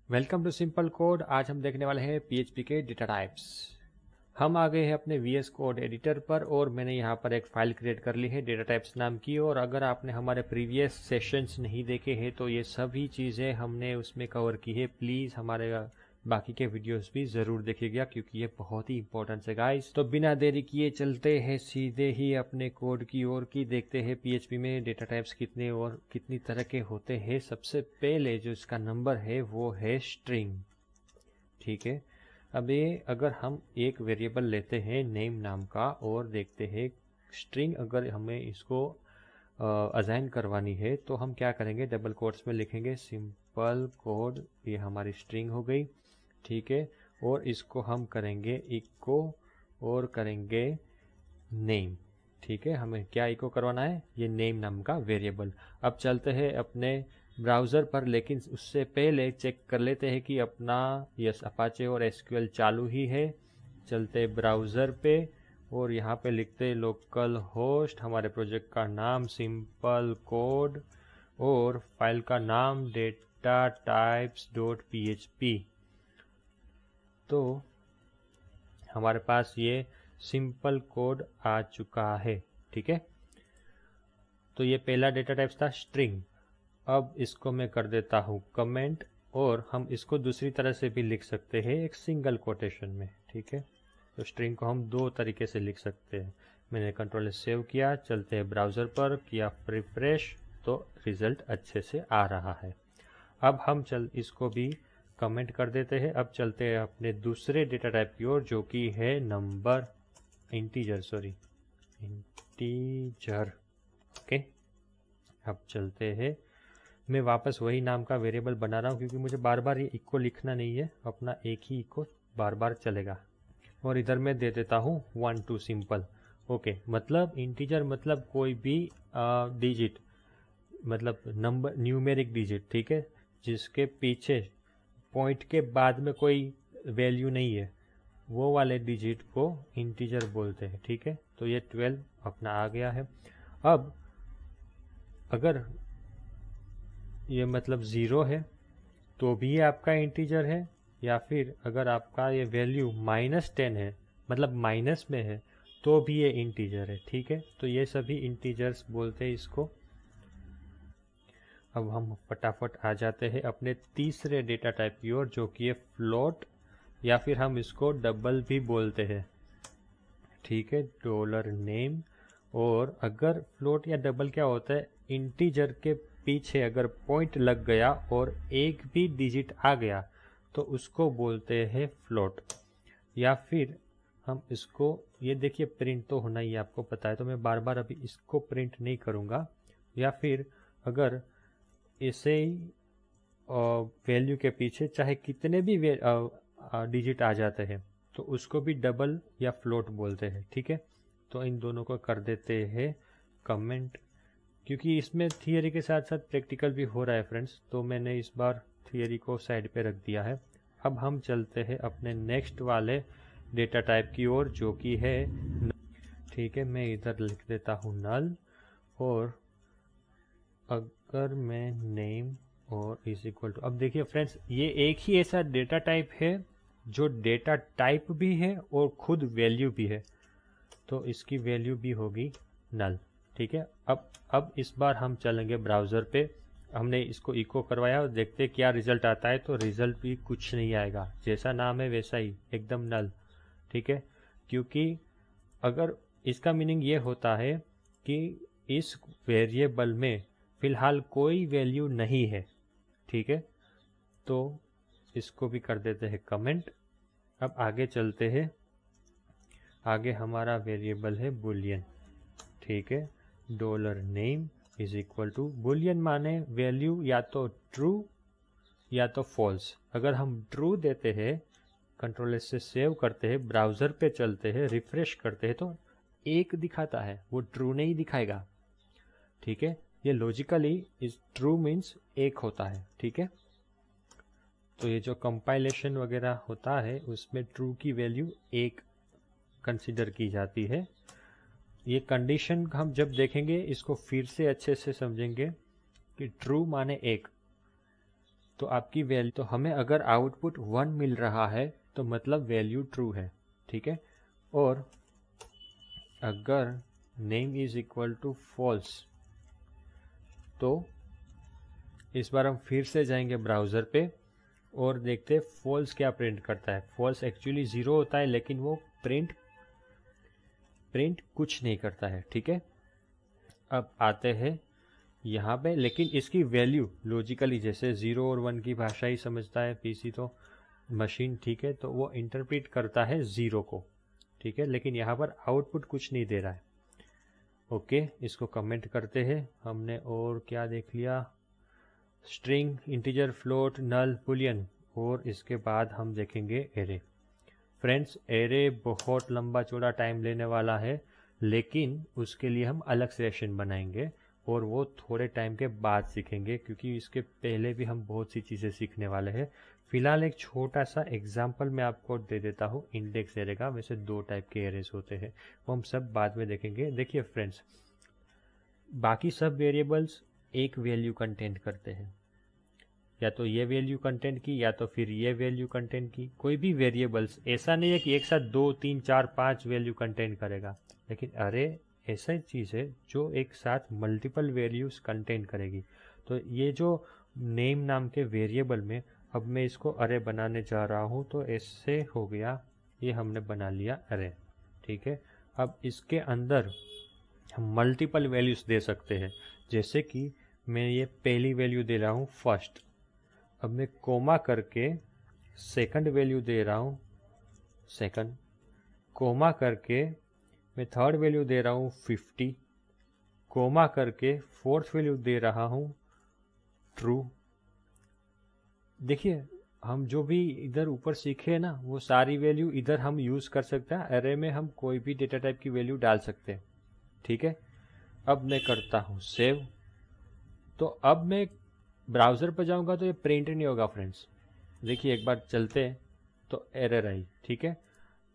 Welcome to simple code. आज हम देखने वाले हैं पीएचपी के डेटा टाइप्स। हम आ गए हैं अपने वीएस कोड एडिटर पर और मैंने यहाँ पर एक फाइल क्रिएट कर ली है डेटा टाइप्स नाम की। और अगर आपने हमारे प्रीवियस सेशंस नहीं देखे हैं तो ये सभी चीज़ें हमने उसमें कवर की है। प्लीज़ हमारे बाकी के वीडियोस भी ज़रूर देखिएगा क्योंकि ये बहुत ही इंपॉर्टेंट है गाइस। तो बिना देरी किए चलते हैं सीधे ही अपने कोड की ओर की देखते हैं पीएचपी में डेटा टाइप्स कितने और कितनी तरह के होते हैं। सबसे पहले जो इसका नंबर है वो है स्ट्रिंग। ठीक है, अब ये अगर हम एक वेरिएबल लेते हैं नेम नाम का और देखते हैं स्ट्रिंग, अगर हमें इसको असाइन करवानी है तो हम क्या करेंगे, डबल कोट्स में लिखेंगे सिंपल कोड, ये हमारी स्ट्रिंग हो गई। ठीक है, और इसको हम करेंगे इको और करेंगे नेम। ठीक है, हमें क्या इको करवाना है, ये नेम नाम का वेरिएबल। अब चलते हैं अपने ब्राउज़र पर, लेकिन उससे पहले चेक कर लेते हैं कि अपना यस अपाचे और एसक्यूएल चालू ही है। चलते ब्राउज़र पे और यहाँ पे लिखते लोकल होस्ट, हमारे प्रोजेक्ट का नाम सिंपल कोड और फाइल का नाम डेटा टाइप्स डॉट php। तो हमारे पास ये सिंपल कोड आ चुका है। ठीक है, तो ये पहला डेटा टाइप्स था स्ट्रिंग। अब इसको मैं कर देता हूँ कमेंट और हम इसको दूसरी तरह से भी लिख सकते हैं, एक सिंगल कोटेशन में। ठीक है, तो स्ट्रिंग को हम दो तरीके से लिख सकते हैं। मैंने कंट्रोल सेव किया, चलते हैं ब्राउज़र पर, किया रिफ्रेश, तो रिज़ल्ट अच्छे से आ रहा है। अब हम इसको भी कमेंट कर देते हैं। अब चलते हैं अपने दूसरे डेटा टाइप की ओर जो कि है नंबर, इंटीजर। ओके, अब चलते हैं, मैं वापस वही नाम का वेरिएबल बना रहा हूँ क्योंकि मुझे बार बार ये इको लिखना नहीं है, अपना एक ही इको बार बार चलेगा। और इधर मैं दे देता हूँ 1 2 सिंपल। ओके, मतलब इंटीजर मतलब कोई भी डिजिट, मतलब नंबर न्यूमेरिक डिजिट। ठीक है, जिसके पीछे पॉइंट के बाद में कोई वैल्यू नहीं है, वो वाले डिजिट को इंटीजर बोलते हैं। ठीक है, तो ये 12 अपना आ गया है। अब अगर ये मतलब 0 है तो भी ये आपका इंटीजर है, या फिर अगर आपका ये वैल्यू -10 है, मतलब माइनस में है, तो भी ये इंटीजर है। ठीक है, तो ये सभी इंटीजर्स बोलते हैं इसको। अब हम फटाफट आ जाते हैं अपने तीसरे डेटा टाइप की ओर जो कि है फ्लोट, या फिर हम इसको डबल भी बोलते हैं। ठीक है, डॉलर नेम। और अगर फ्लोट या डबल क्या होता है, इंटीजर के पीछे अगर पॉइंट लग गया और एक भी डिजिट आ गया तो उसको बोलते हैं फ्लोट। या फिर हम इसको, ये देखिए प्रिंट तो होना ही आपको पता है, तो मैं बार बार अभी इसको प्रिंट नहीं करूँगा। या फिर अगर इसे ही वैल्यू के पीछे चाहे कितने भी डिजिट आ जाते हैं तो उसको भी डबल या फ्लोट बोलते हैं। ठीक है, तो इन दोनों को कर देते हैं कमेंट, क्योंकि इसमें थियरी के साथ साथ प्रैक्टिकल भी हो रहा है फ्रेंड्स, तो मैंने इस बार थियरी को साइड पे रख दिया है। अब हम चलते हैं अपने नेक्स्ट वाले डेटा टाइप की ओर जो कि है। ठीक है, मैं इधर लिख देता हूँ नल, और अगर मैं नेम और इज इक्वल टू, अब देखिए फ्रेंड्स, ये एक ही ऐसा डेटा टाइप है जो डेटा टाइप भी है और खुद वैल्यू भी है, तो इसकी वैल्यू भी होगी नल। ठीक है, अब इस बार हम चलेंगे ब्राउज़र पे, हमने इसको इको करवाया और देखते क्या रिजल्ट आता है। तो रिजल्ट भी कुछ नहीं आएगा, जैसा नाम है वैसा ही एकदम नल। ठीक है, क्योंकि अगर इसका मीनिंग ये होता है कि इस वेरिएबल में फ़िलहाल कोई वैल्यू नहीं है। ठीक है, तो इसको भी कर देते हैं कमेंट। अब आगे चलते हैं, आगे हमारा वेरिएबल है बुलियन। ठीक है, dollar name is equal to, boolean माने वैल्यू या तो ट्रू या तो फॉल्स। अगर हम ट्रू देते हैं, कंट्रोल से सेव करते हैं, ब्राउज़र पे चलते हैं, रिफ्रेश करते हैं, तो एक दिखाता है, वो ट्रू नहीं दिखाएगा। ठीक है, ये लॉजिकली इस ट्रू मीन्स एक होता है। ठीक है, तो ये जो कंपाइलेशन वगैरह होता है उसमें ट्रू की वैल्यू एक कंसिडर की जाती है। ये कंडीशन हम जब देखेंगे इसको फिर से अच्छे से समझेंगे कि ट्रू माने एक, तो आपकी वैल्यू, तो हमें अगर आउटपुट 1 मिल रहा है तो मतलब वैल्यू ट्रू है, ठीक है। और अगर name is equal to false, तो इस बार हम फिर से जाएंगे ब्राउज़र पे और देखते हैं फॉल्स क्या प्रिंट करता है। फॉल्स एक्चुअली 0 होता है, लेकिन वो प्रिंट कुछ नहीं करता है, ठीक है। अब आते हैं यहाँ पे, लेकिन इसकी वैल्यू लॉजिकली, जैसे 0 और 1 की भाषा ही समझता है पीसी तो मशीन, ठीक है, तो वो इंटरप्रेट करता है 0 को, ठीक है, लेकिन यहाँ पर आउटपुट कुछ नहीं दे रहा है। ओके, इसको कमेंट करते हैं। हमने और क्या देख लिया, स्ट्रिंग, इंटीजर, फ्लोट, नल, बुलियन, और इसके बाद हम देखेंगे एरे। फ्रेंड्स, एरे बहुत लंबा चौड़ा टाइम लेने वाला है, लेकिन उसके लिए हम अलग सेशन बनाएंगे और वो थोड़े टाइम के बाद सीखेंगे, क्योंकि इसके पहले भी हम बहुत सी चीज़ें सीखने वाले हैं। फिलहाल एक छोटा सा एग्जांपल मैं आपको दे देता हूँ इंडेक्स एरे का। वैसे 2 टाइप के एरेस होते हैं, वो हम सब बाद में देखेंगे। देखिए फ्रेंड्स, बाकी सब वेरिएबल्स एक वैल्यू कंटेंट करते हैं, या तो ये वैल्यू कंटेंट की या तो फिर ये वैल्यू कंटेंट की। कोई भी वेरिएबल्स ऐसा नहीं है कि एक साथ 2, 3, 4, 5 वैल्यू कंटेंट करेगा, लेकिन अरे ऐसा चीज़ है जो एक साथ मल्टीपल वैल्यूज कंटेंट करेगी। तो ये जो नेम नाम के वेरिएबल में अब मैं इसको अरे बनाने जा रहा हूँ, तो ऐसे हो गया, ये हमने बना लिया अरे, ठीक है। अब इसके अंदर हम मल्टीपल वैल्यूज दे सकते हैं, जैसे कि मैं ये पहली वैल्यू दे रहा हूँ फर्स्ट, अब मैं कोमा करके सेकंड वैल्यू दे रहा हूँ सेकंड, कोमा करके मैं थर्ड वैल्यू दे रहा हूँ 50, कोमा करके फोर्थ वैल्यू दे रहा हूँ ट्रू। देखिए, हम जो भी इधर ऊपर सीखे ना, वो सारी वैल्यू इधर हम यूज़ कर सकते हैं। एरे में हम कोई भी डेटा टाइप की वैल्यू डाल सकते हैं, ठीक है। अब मैं करता हूँ सेव, तो अब मैं ब्राउज़र पर जाऊँगा तो ये प्रिंट नहीं होगा फ्रेंड्स। देखिए एक बार चलते हैं तो एरर आई, ठीक है।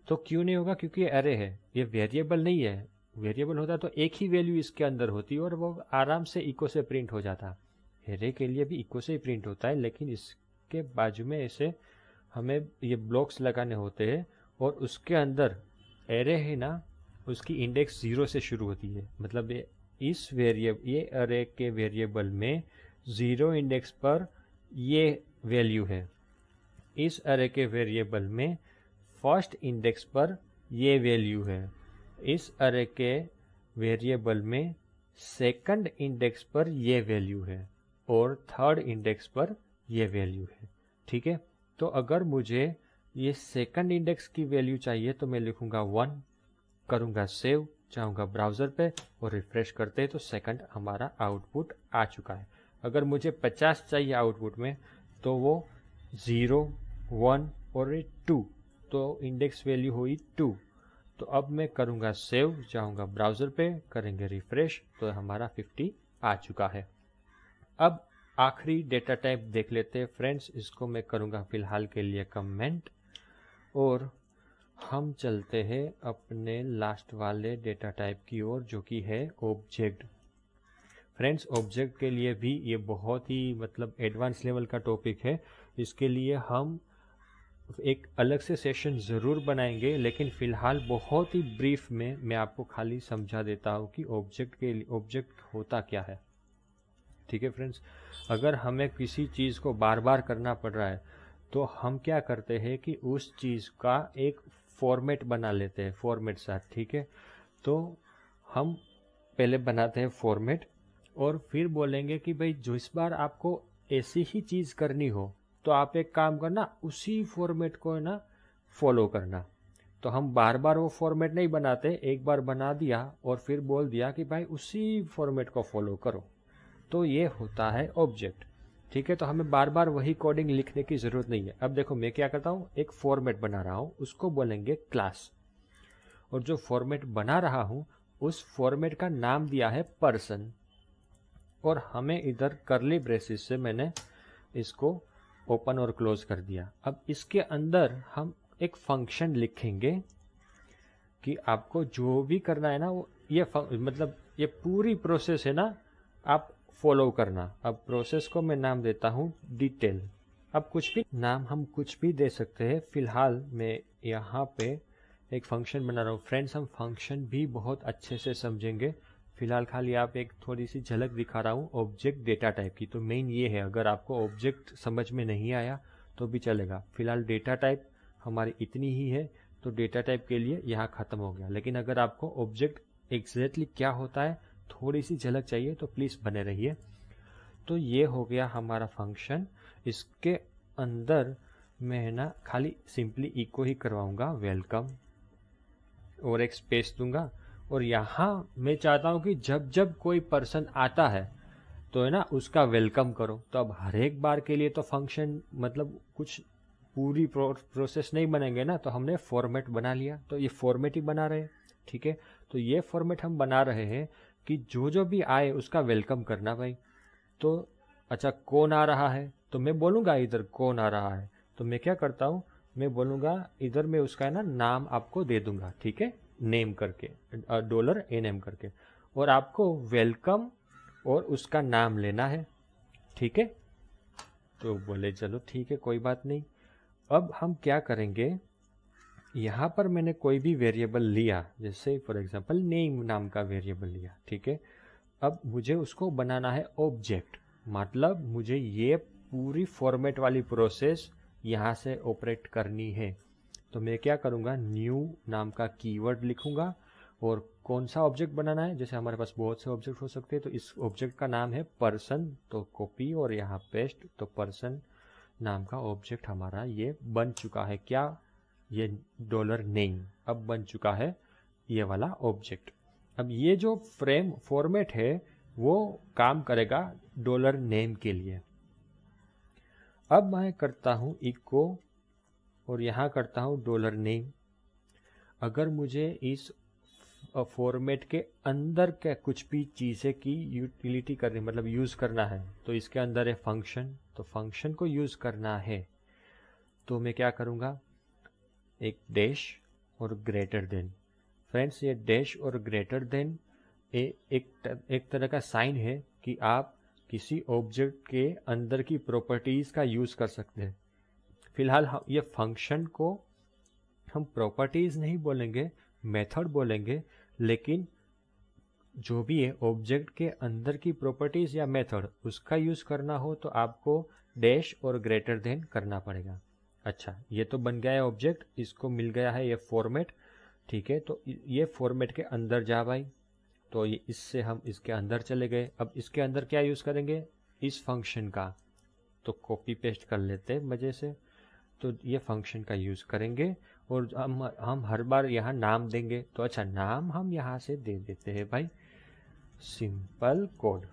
तो क्यों नहीं होगा, क्योंकि ये एरे है, ये वेरिएबल नहीं है। वेरिएबल होता तो एक ही वैल्यू इसके अंदर होती और वो आराम से इको से प्रिंट हो जाता। एरे के लिए भी इको से ही प्रिंट होता है, लेकिन इसके बाजू में ऐसे हमें ये ब्लॉक्स लगाने होते हैं, और उसके अंदर एरे है ना, उसकी इंडेक्स 0 से शुरू होती है। मतलब इस वेरिएबल, ये एरे के वेरिएबल में 0 इंडेक्स पर ये वैल्यू है, इस एरे के वेरिएबल में फर्स्ट इंडेक्स पर ये वैल्यू है, इस एरे के वेरिएबल में सेकंड इंडेक्स पर ये वैल्यू है, और थर्ड इंडेक्स पर ये वैल्यू है, ठीक है। तो अगर मुझे ये सेकंड इंडेक्स की वैल्यू चाहिए तो मैं लिखूंगा 1, करूंगा सेव, जाऊंगा ब्राउज़र पे और रिफ्रेश करते हैं तो सेकंड हमारा आउटपुट आ चुका है। अगर मुझे 50 चाहिए आउटपुट में, तो वो 0, 1 और 2, तो इंडेक्स वैल्यू हुई 2। तो अब मैं करूंगा सेव, जाऊंगा ब्राउज़र पे, करेंगे रिफ्रेश, तो हमारा 50 आ चुका है। अब आखिरी डेटा टाइप देख लेते हैं फ्रेंड्स, इसको मैं करूंगा फिलहाल के लिए कमेंट, और हम चलते हैं अपने लास्ट वाले डेटा टाइप की ओर, जो कि है ऑब्जेक्ट। फ्रेंड्स, ऑब्जेक्ट के लिए भी ये बहुत ही मतलब एडवांस लेवल का टॉपिक है। इसके लिए हम एक अलग से सेशन ज़रूर बनाएंगे, लेकिन फ़िलहाल बहुत ही ब्रीफ में मैं आपको खाली समझा देता हूँ कि ऑब्जेक्ट होता क्या है, ठीक है फ्रेंड्स। अगर हमें किसी चीज़ को बार बार करना पड़ रहा है, तो हम क्या करते हैं कि उस चीज़ का एक फॉर्मेट बना लेते हैं, फॉर्मेट साथ, ठीक है। तो हम पहले बनाते हैं फॉर्मेट, और फिर बोलेंगे कि भाई जिस बार आपको ऐसी ही चीज़ करनी हो, तो आप एक काम करना, उसी फॉर्मेट को है ना फॉलो करना। तो हम बार बार वो फॉर्मेट नहीं बनाते, एक बार बना दिया और फिर बोल दिया कि भाई उसी फॉर्मेट को फॉलो करो, तो ये होता है ऑब्जेक्ट, ठीक है। तो हमें बार बार वही कोडिंग लिखने की ज़रूरत नहीं है। अब देखो मैं क्या करता हूँ, एक फॉर्मेट बना रहा हूँ, उसको बोलेंगे क्लास, और जो फॉर्मेट बना रहा हूँ उस फॉर्मेट का नाम दिया है पर्सन, और हमें इधर करली ब्रेसेस से मैंने इसको ओपन और क्लोज कर दिया। अब इसके अंदर हम एक फंक्शन लिखेंगे कि आपको जो भी करना है ना, वो ये मतलब ये पूरी प्रोसेस है ना, आप फॉलो करना। अब प्रोसेस को मैं नाम देता हूँ डिटेल। अब कुछ भी नाम हम कुछ भी दे सकते हैं। फिलहाल मैं यहाँ पे एक फंक्शन बना रहा हूँ। फ्रेंड्स, हम फंक्शन भी बहुत अच्छे से समझेंगे। फिलहाल खाली आप एक थोड़ी सी झलक दिखा रहा हूँ ऑब्जेक्ट डेटा टाइप की। तो मेन ये है, अगर आपको ऑब्जेक्ट समझ में नहीं आया तो भी चलेगा। फिलहाल डेटा टाइप हमारी इतनी ही है, तो डेटा टाइप के लिए यहाँ ख़त्म हो गया। लेकिन अगर आपको ऑब्जेक्ट एग्जैक्टली क्या होता है थोड़ी सी झलक चाहिए तो प्लीज़ बने रहिए। तो ये हो गया हमारा फंक्शन। इसके अंदर मैं ना खाली सिंपली इको ही करवाऊंगा वेलकम, और एक स्पेस दूंगा। और यहाँ मैं चाहता हूँ कि जब जब कोई पर्सन आता है तो है ना उसका वेलकम करो। तो अब हर एक बार के लिए तो फंक्शन मतलब कुछ पूरी प्रोसेस नहीं बनेंगे ना, तो हमने फॉर्मेट बना लिया। तो ये फॉर्मेट ही बना रहे हैं, ठीक है। तो ये फॉर्मेट हम बना रहे हैं कि जो भी आए उसका वेलकम करना भाई। तो अच्छा, कौन आ रहा है तो मैं बोलूँगा इधर कौन आ रहा है। तो मैं क्या करता हूँ, मैं बोलूँगा इधर मैं उसका है ना नाम आपको दे दूंगा, ठीक है, नेम करके, $name करके। और आपको वेलकम और उसका नाम लेना है, ठीक है। तो बोले चलो ठीक है, कोई बात नहीं। अब हम क्या करेंगे, यहाँ पर मैंने कोई भी वेरिएबल लिया, जैसे फॉर एग्जांपल नेम नाम का वेरिएबल लिया, ठीक है। अब मुझे उसको बनाना है ऑब्जेक्ट, मतलब मुझे ये पूरी फॉर्मेट वाली प्रोसेस यहाँ से ऑपरेट करनी है। तो मैं क्या करूँगा, न्यू नाम का कीवर्ड लिखूँगा। और कौन सा ऑब्जेक्ट बनाना है, जैसे हमारे पास बहुत से ऑब्जेक्ट हो सकते हैं, तो इस ऑब्जेक्ट का नाम है पर्सन। तो कॉपी और यहाँ पेस्ट। तो पर्सन नाम का ऑब्जेक्ट हमारा ये बन चुका है। क्या, ये $name अब बन चुका है ये वाला ऑब्जेक्ट। अब ये जो फ्रेम फॉर्मेट है वो काम करेगा $name के लिए। अब मैं करता हूँ इको और यहाँ करता हूँ $name। अगर मुझे इस फॉर्मेट के अंदर क्या कुछ भी चीज़ें की यूटिलिटी करनी, मतलब यूज़ करना है, तो इसके अंदर है फंक्शन। तो फंक्शन को यूज़ करना है तो मैं क्या करूँगा, एक डैश और ग्रेटर देन। फ्रेंड्स, ये डैश और ग्रेटर देन एक तरह का साइन है कि आप किसी ऑब्जेक्ट के अंदर की प्रॉपर्टीज़ का यूज़ कर सकते हैं। फिलहाल ये फंक्शन को हम प्रॉपर्टीज़ नहीं बोलेंगे, मेथड बोलेंगे। लेकिन जो भी है ऑब्जेक्ट के अंदर की प्रॉपर्टीज़ या मेथड, उसका यूज़ करना हो तो आपको डैश और ग्रेटर देन करना पड़ेगा। अच्छा, ये तो बन गया है ऑब्जेक्ट, इसको मिल गया है ये फॉर्मेट, ठीक है। तो ये फॉर्मेट के अंदर जा भाई। तो ये इससे हम इसके अंदर चले गए। अब इसके अंदर क्या यूज़ करेंगे, इस फंक्शन का। तो कॉपी पेस्ट कर लेते हैं मज़े से। तो ये फंक्शन का यूज़ करेंगे और हम हर बार यहाँ नाम देंगे। तो अच्छा, नाम हम यहाँ से दे देते हैं भाई सिंपल कोड,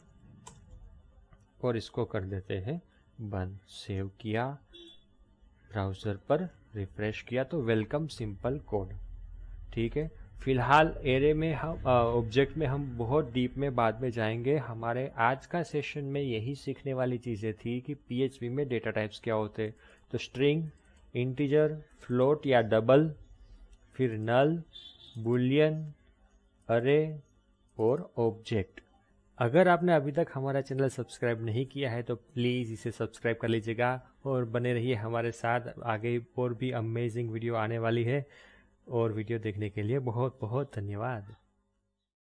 और इसको कर देते हैं बंद। सेव किया, ब्राउज़र पर रिफ्रेश किया तो वेलकम सिंपल कोड, ठीक है। फिलहाल एरे में हम ऑब्जेक्ट में हम बहुत डीप में बाद में जाएंगे। हमारे आज का सेशन में यही सीखने वाली चीज़ें थी कि PHP में डेटा टाइप्स क्या होते। तो स्ट्रिंग, इंटीजर, फ्लोट या डबल, फिर नल, बुलियन, अरे और ऑब्जेक्ट। अगर आपने अभी तक हमारा चैनल सब्सक्राइब नहीं किया है तो प्लीज़ इसे सब्सक्राइब कर लीजिएगा और बने रहिए हमारे साथ। आगे और भी अमेजिंग वीडियो आने वाली है, और वीडियो देखने के लिए बहुत बहुत धन्यवाद।